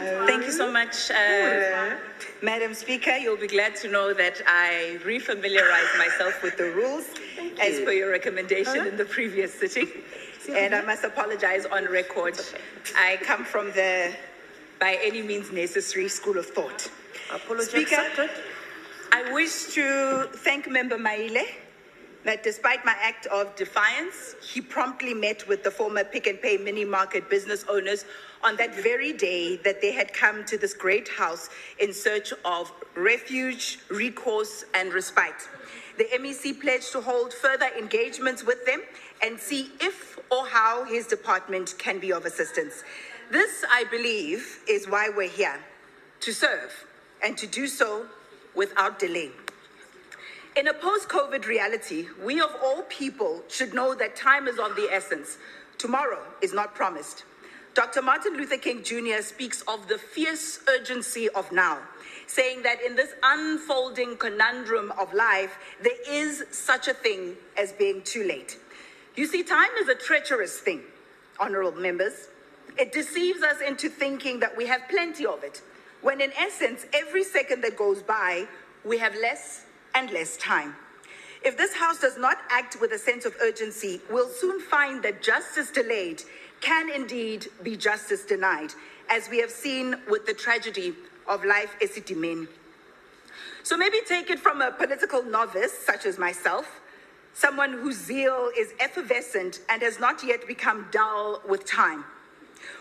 Thank you so much, Madam Speaker. You'll be glad to know that I refamiliarized myself with the rules as per your recommendation in the previous sitting. And I must apologize on record. I come from the by any means necessary school of thought. Speaker, I wish to thank Member Maile that despite my act of defiance, he promptly met with the former Pick and Pay mini market business owners on that very day that they had come to this great house in search of refuge, recourse, and respite. The MEC pledged to hold further engagements with them and see if or how his department can be of assistance. This, I believe, is why we're here, to serve, and to do so without delay. In a post-COVID reality, we of all people should know that time is of the essence. Tomorrow is not promised. Dr. Martin Luther King Jr. speaks of the fierce urgency of now, saying that in this unfolding conundrum of life, there is such a thing as being too late. You see, time is a treacherous thing, honorable members. It deceives us into thinking that we have plenty of it, when in essence, every second that goes by, we have less and less time. If this House does not act with a sense of urgency, we'll soon find that justice delayed can indeed be justice denied, as we have seen with the tragedy of Life Esidimeni. So maybe take it from a political novice, such as myself, someone whose zeal is effervescent and has not yet become dull with time.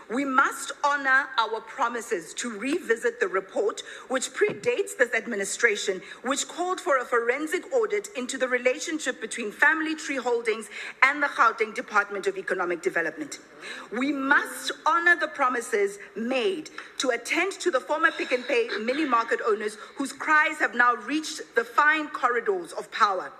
We must honor our promises to revisit the report, which predates this administration, which called for a forensic audit into the relationship between family tree holdings and the Gauteng Department of Economic Development. We must honor the promises made to attend to the former Pick and Pay mini market owners whose cries have now reached the fine corridors of power.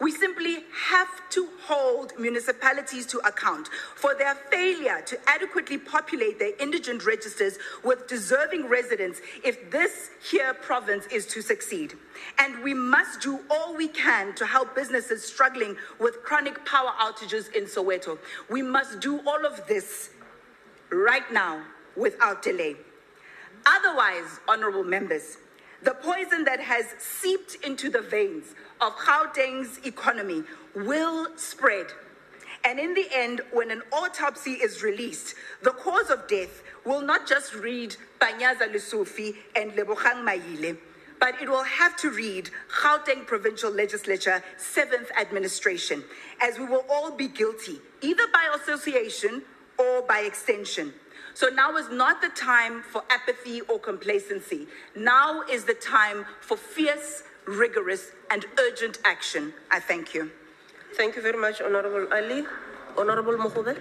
We simply have to hold municipalities to account for their failure to adequately populate their indigent registers with deserving residents if this here province is to succeed. And we must do all we can to help businesses struggling with chronic power outages in Soweto. We must do all of this right now without delay. Otherwise, honorable members, the poison that has seeped into the veins of Gauteng's economy will spread. And in the end, when an autopsy is released, the cause of death will not just read Panyaza Lesufi and Lebogang Maile, but it will have to read Gauteng Provincial Legislature 7th Administration, as we will all be guilty, either by association or by extension. So now is not the time for apathy or complacency. Now is the time for fierce, rigorous, and urgent action. I thank you. Thank you very much, Honorable Ali. Honorable Mogobe.